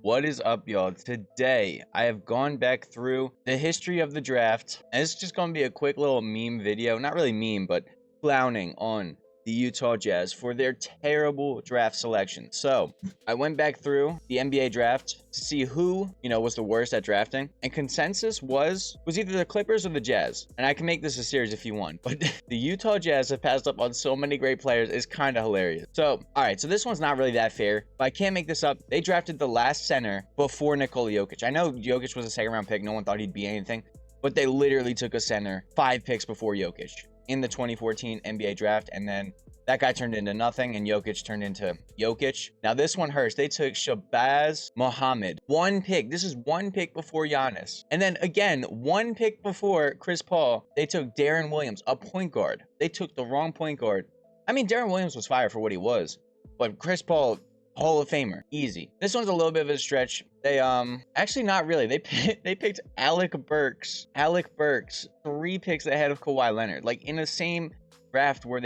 What is up, y'all? Today, I have gone back through the history of the draft, and it's just going to be a quick little meme video. Not really meme, but clowning on the Utah Jazz for their terrible draft selection. So, I went back through the NBA draft to see who, was the worst at drafting, and consensus was either the Clippers or the Jazz. And I can make this a series if you want, but the Utah Jazz have passed up on so many great players. It's kind of hilarious. So, all right, so this one's not really that fair, but I can't make this up. They drafted the last center before Nikola Jokic. I know Jokic was a second-round pick. No one thought he'd be anything, but they literally took a center 5 picks before Jokic in the 2014 NBA draft, and then that guy turned into nothing, and Jokic turned into Jokic. Now, this one hurts. They took Shabazz Muhammad. 1 pick. This is 1 pick before Giannis. And then, again, 1 pick before Chris Paul, they took Darren Williams, a point guard. They took the wrong point guard. I mean, Darren Williams was fired for what he was, but Chris Paul, Hall of Famer, easy. This one's a little bit of a stretch. They actually not really. They picked Alec Burks. Alec Burks, 3 picks ahead of Kawhi Leonard. Like in the same draft where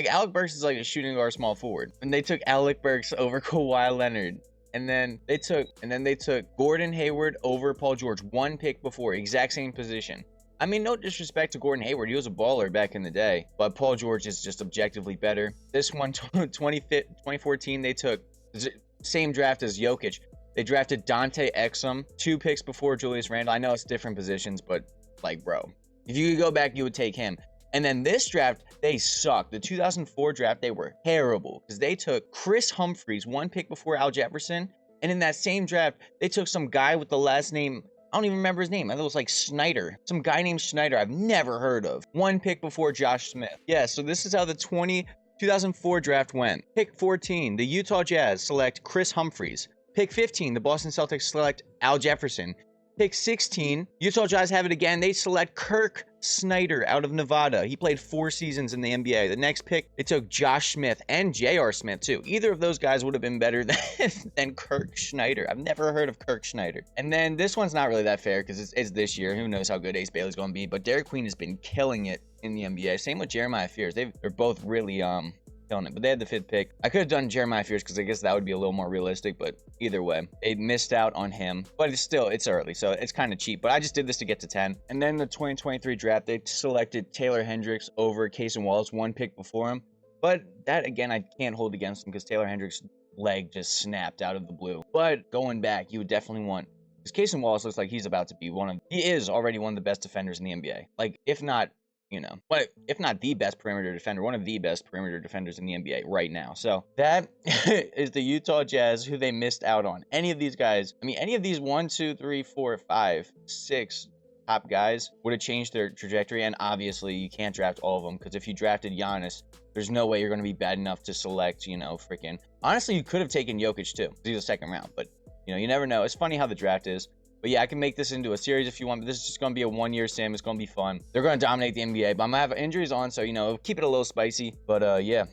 Alec Burks is like a shooting guard, small forward, and they took Alec Burks over Kawhi Leonard. And then they took Gordon Hayward over Paul George, 1 pick before, exact same position. I mean, no disrespect to Gordon Hayward. He was a baller back in the day, but Paul George is just objectively better. This one, 2014, they took same draft as Jokic. They drafted Dante Exum, 2 picks before Julius Randle. I know it's different positions, but like, bro, if you could go back, you would take him. And then this draft, they sucked. The 2004 draft, they were terrible because they took Chris Humphries, 1 pick before Al Jefferson. And in that same draft, they took some guy with the last name, I don't even remember his name. I thought it was like Snyder. Some guy named Snyder I've never heard of. 1 pick before Josh Smith. Yeah, so this is how the 2004 draft went. Pick 14, the Utah Jazz select Chris Humphries. Pick 15, the Boston Celtics select Al Jefferson. Pick 16, Utah Jazz have it again. They select Kirk Snyder out of Nevada. He played 4 seasons in the NBA. The next pick, they took Josh Smith and J.R. Smith too. Either of those guys would have been better than Kirk Snyder. I've never heard of Kirk Snyder. And then this one's not really that fair because it's this year. Who knows how good Ace Bailey's going to be. But Derek Queen has been killing it in the NBA. Same with Jeremiah Fears. They're both really killing it, but they had the 5th pick. I could have done Jeremiah Fears because I guess that would be a little more realistic, but either way, they missed out on him. But it's early, so it's kind of cheap. But I just did this to get to 10. And then the 2023 draft, they selected Taylor Hendricks over Casey Wallace, 1 pick before him. But that, again, I can't hold against him because Taylor Hendricks' leg just snapped out of the blue. But going back, you would definitely want, because Casey Wallace looks like he's about to be he is already one of the best defenders in the NBA. Like, if not, but if not the best perimeter defender, one of the best perimeter defenders in the NBA right now. So that is the Utah Jazz, who they missed out on. Any of these guys, I mean, any of these 1, 2, 3, 4, 5, 6 top guys would have changed their trajectory. And obviously, you can't draft all of them because if you drafted Giannis, there's no way you're going to be bad enough to select, freaking. Honestly, you could have taken Jokic too. He's a second round, but you never know. It's funny how the draft is. But yeah, I can make this into a series if you want, but this is just going to be a 1-year sim. It's going to be fun. They're going to dominate the NBA, but I'm going to have injuries on, so, keep it a little spicy. But, yeah.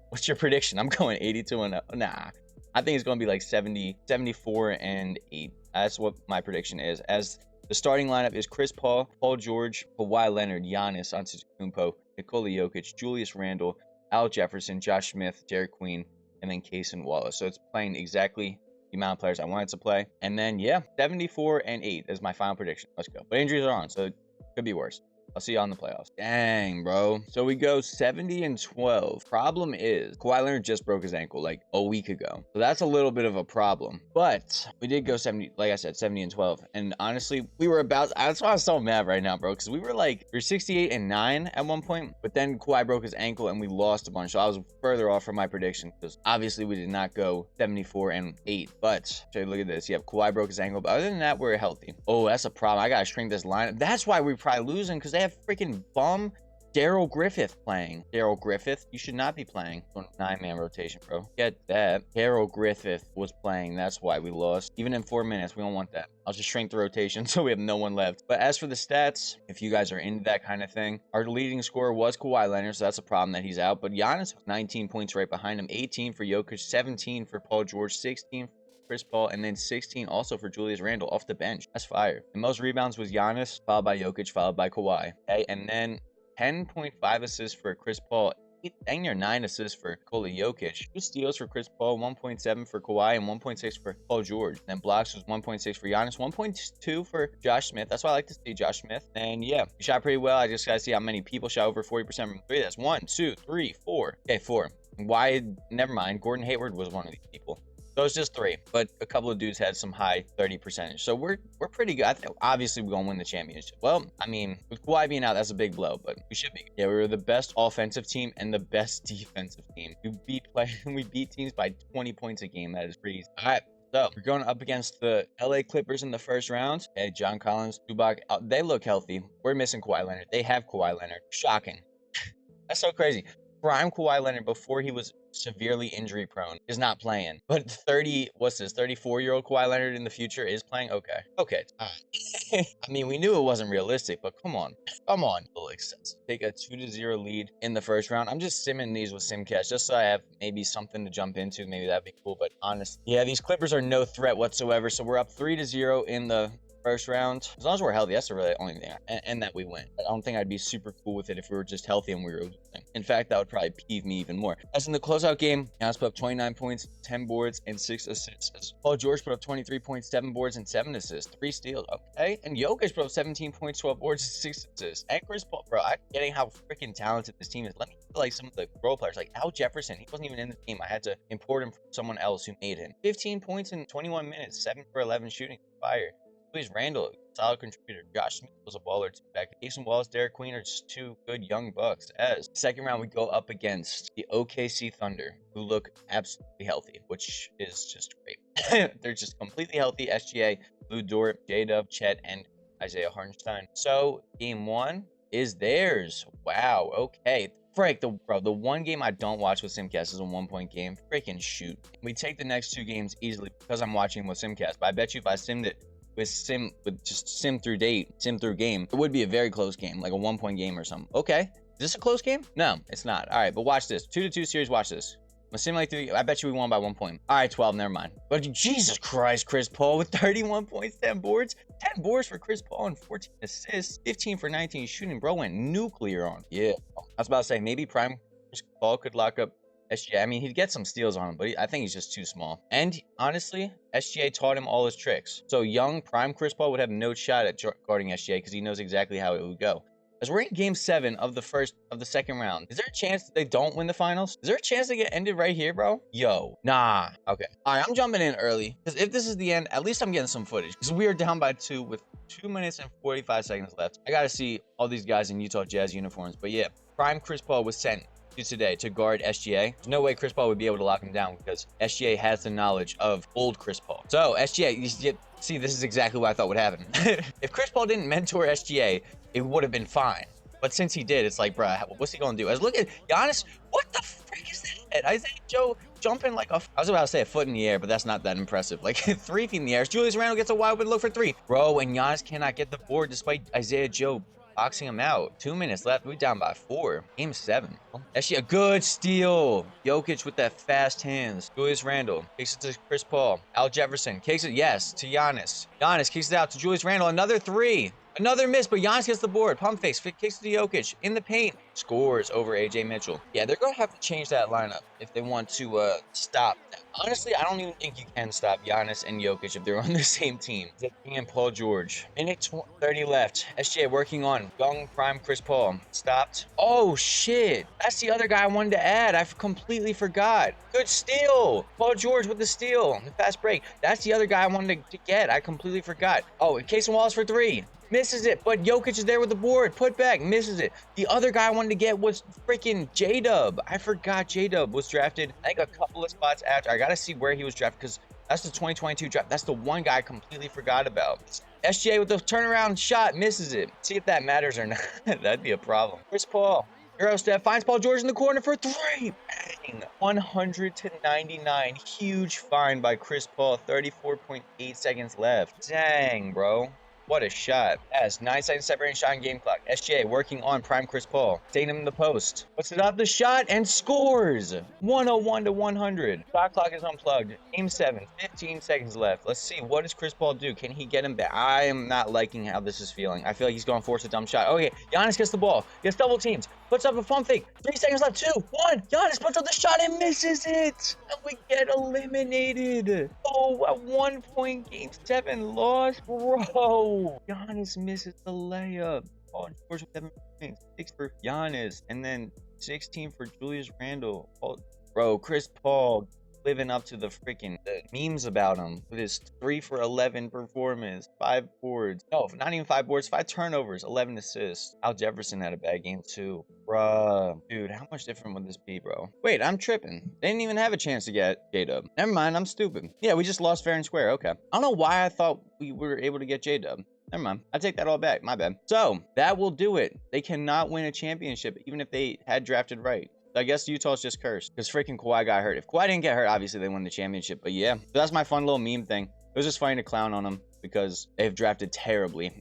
What's your prediction? I'm going 82-0. Nah. I think it's going to be like 74-8. That's what my prediction is. As the starting lineup is Chris Paul, Paul George, Kawhi Leonard, Giannis Antetokounmpo, Nikola Jokic, Julius Randle, Al Jefferson, Josh Smith, Derek Queen, and then Casey Wallace. So it's playing exactly the amount of players I wanted to play. And then, yeah, 74-8 is my final prediction. Let's go. But injuries are on, so it could be worse. I'll see you on the playoffs. Dang, bro. So we go 70-12. Problem is, Kawhi Leonard just broke his ankle like a week ago. So that's a little bit of a problem. But we did go 70, like I said, 70-12. And honestly, that's why I'm so mad right now, bro. Because we were 68-9 at one point. But then Kawhi broke his ankle and we lost a bunch. So I was further off from my prediction because obviously we did not go 74-8. But look at this. Yeah, Kawhi broke his ankle. But other than that, we're healthy. Oh, that's a problem. I got to shrink this lineup. That's why we're probably losing, because they have freaking bum Daryl Griffith playing. Daryl Griffith, you should not be playing on 9-man rotation, bro. Get that. Daryl Griffith was playing. That's why we lost. Even in 4 minutes, we don't want that. I'll just shrink the rotation so we have no one left. But as for the stats, if you guys are into that kind of thing, our leading scorer was Kawhi Leonard, so that's a problem that he's out. But Giannis, 19 points right behind him, 18 for Jokic, 17 for Paul George, 16 for Chris Paul, and then 16 also for Julius Randle off the bench. That's fire. The most rebounds was Giannis, followed by Jokic, followed by Kawhi. Okay, and then 10.5 assists for Chris Paul, dang near 9 assists for Nikola Jokic. 2 steals for Chris Paul, 1.7 for Kawhi, and 1.6 for Paul George. And then blocks was 1.6 for Giannis, 1.2 for Josh Smith. That's why I like to see Josh Smith. And yeah, he shot pretty well. I just gotta see how many people shot over 40% from 3. That's 1, 2, 3, 4. Okay, 4. Why? Never mind. Gordon Hayward was one of these people. So it's just 3, but a couple of dudes had some high 30%. So we're pretty good. I think obviously we're gonna win the championship. Well, I mean, with Kawhi being out, that's a big blow, but we should be. Yeah, we were the best offensive team and the best defensive team. We beat teams by 20 points a game. That is pretty easy. All right. So we're going up against the LA Clippers in the first round. Hey, John Collins, Zubac, they look healthy. We're missing Kawhi Leonard. They have Kawhi Leonard. Shocking. That's so crazy. Prime Kawhi Leonard before he was severely injury prone is not playing, but 34-year-old Kawhi Leonard in the future is playing. Okay. I mean, we knew it wasn't realistic, but come on, a little excessive. Take a 2-0 lead in the first round. I'm just simming these with Simcast just so I have maybe something to jump into. Maybe that'd be cool, but honestly, yeah, these Clippers are no threat whatsoever. So we're up 3-0 in the first round. As long as we're healthy, that's the really only thing. And that we win. I don't think I'd be super cool with it if we were just healthy and we were losing. In fact, that would probably peeve me even more. As in the closeout game, Giannis put up 29 points, 10 boards, and 6 assists. As Paul George put up 23 points, 7 boards, and 7 assists, 3 steals. Okay. And Jokic put up 17 points, 12 boards, and 6 assists. And Chris Paul, bro, I'm getting how freaking talented this team is. Let me feel like some of the role players, like Al Jefferson. He wasn't even in the team. I had to import him from someone else who made him. 15 points in 21 minutes, 7 for 11 shooting. Fire. Julius Randle, solid contributor. Josh Smith was a baller too back. Jason Wallace, Derek Queen are just 2 good young bucks. As second round, we go up against the OKC Thunder, who look absolutely healthy, which is just great. They're just completely healthy. SGA, Lou Dort, J-Dub, Chet, and Isaiah Hartenstein. So game 1 is theirs. Wow. Okay. Frick, the one game I don't watch with Simcast is a 1-point game. Freaking shoot. We take the next 2 games easily because I'm watching with Simcast. But I bet you if I simmed it with sim through game, it would be a very close game, like a 1-point game or something. Okay, is this a close game? No, it's not. All right, but watch this 2-2 series. Watch this. I'm gonna simulate 3. I bet you we won by 1 point. All right, 12. Never mind. But Jesus Christ, Chris Paul with 31 points, 10 boards. 10 boards for Chris Paul and 14 assists. 15 for 19 shooting. Bro went nuclear on. Yeah, I was about to say maybe prime Chris Paul could lock up SGA. I mean, he'd get some steals on him, but I think he's just too small. And honestly, SGA taught him all his tricks. So young prime Chris Paul would have no shot at guarding SGA because he knows exactly how it would go. As we're in game 7 of the second round, is there a chance that they don't win the finals? Is there a chance they get ended right here, bro? Yo, nah. Okay. All right, I'm jumping in early because if this is the end, at least I'm getting some footage because we are down by 2 with 2 minutes and 45 seconds left. I got to see all these guys in Utah Jazz uniforms. But yeah, prime Chris Paul was sent today to guard SGA. There's no way Chris Paul would be able to lock him down because SGA has the knowledge of old Chris Paul. So SGA, see, this is exactly what I thought would happen. If Chris Paul didn't mentor SGA, it would have been fine. But since he did, it's like, bruh, what's he gonna do? As look at Giannis, what the frick is that? Isaiah Joe jumping like I was about to say a foot in the air, but that's not that impressive. Like 3 feet in the air. Julius Randle gets a wide open look for 3. Bro, and Giannis cannot get the board despite Isaiah Joe boxing him out. 2 minutes left. We down by 4. Game 7. Actually, a good steal. Jokic with that fast hands. Julius Randle kicks it to Chris Paul. Al Jefferson kicks it, yes, to Giannis. Giannis kicks it out to Julius Randle. Another 3. Another miss, but Giannis gets the board. Pump fakes, kicks to Jokic in the paint. Scores over AJ Mitchell. Yeah, they're going to have to change that lineup if they want to stop them. Honestly, I don't even think you can stop Giannis and Jokic if they're on the same team. And Paul George. Minute 30 left. SGA working on young prime Chris Paul. Stopped. Oh, shit. That's the other guy I wanted to add. I completely forgot. Good steal. Paul George with the steal. The fast break. That's the other guy I wanted to get. I completely forgot. Oh, and Jason Wallace for 3. Misses it, but Jokic is there with the board. Put back, misses it. The other guy I wanted to get was freaking J-Dub. I forgot J-Dub was drafted, I think, a couple of spots after. I got to see where he was drafted because that's the 2022 draft. That's the one guy I completely forgot about. SGA with the turnaround shot, misses it. See if that matters or not. That'd be a problem. Chris Paul. Euro step, finds Paul George in the corner for 3. Bang. 100-99. Huge find by Chris Paul. 34.8 seconds left. Dang, bro. What a shot. Yes, 9 seconds separating shot and game clock. SGA working on prime Chris Paul. Taking him in the post. Puts it up the shot and scores. 101-100. Shot clock is unplugged. Game 7. 15 seconds left. Let's see. What does Chris Paul do? Can he get him back? I am not liking how this is feeling. I feel like he's going to force a dumb shot. Okay, Giannis gets the ball. Gets double teamed. Puts up a pump fake. 3 seconds left. 2, 1. Giannis puts up the shot and misses it. And we get eliminated. Oh, a 1-point game 7 loss. Bro. Giannis misses the layup. Paul George with 7 points. 6 for Giannis. And then 16 for Julius Randle. Bro, Chris Paul living up to the freaking memes about him with his 3 for 11 performance, 5 boards. No, not even 5 boards, 5 turnovers, 11 assists. Al Jefferson had a bad game too. Bruh. Dude, how much different would this be, bro? Wait, I'm tripping. They didn't even have a chance to get J-Dub. Never mind, I'm stupid. Yeah, we just lost fair and square. Okay. I don't know why I thought we were able to get J-Dub. Never mind. I take that all back. My bad. So, that will do it. They cannot win a championship even if they had drafted right. I guess Utah's just cursed because freaking Kawhi got hurt. If Kawhi didn't get hurt, obviously they won the championship. But yeah, so that's my fun little meme thing. It was just funny to clown on them because they've drafted terribly.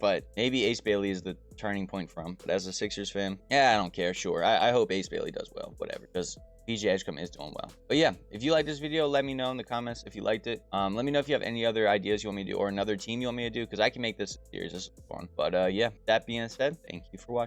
But maybe Ace Bailey is the turning point for him. But as a Sixers fan, yeah, I don't care. Sure, I hope Ace Bailey does well. Whatever, because PJ Edgecombe is doing well. But yeah, if you like this video, let me know in the comments if you liked it. Let me know if you have any other ideas you want me to do or another team you want me to do, because I can make this series. This is fun. But yeah, that being said, thank you for watching.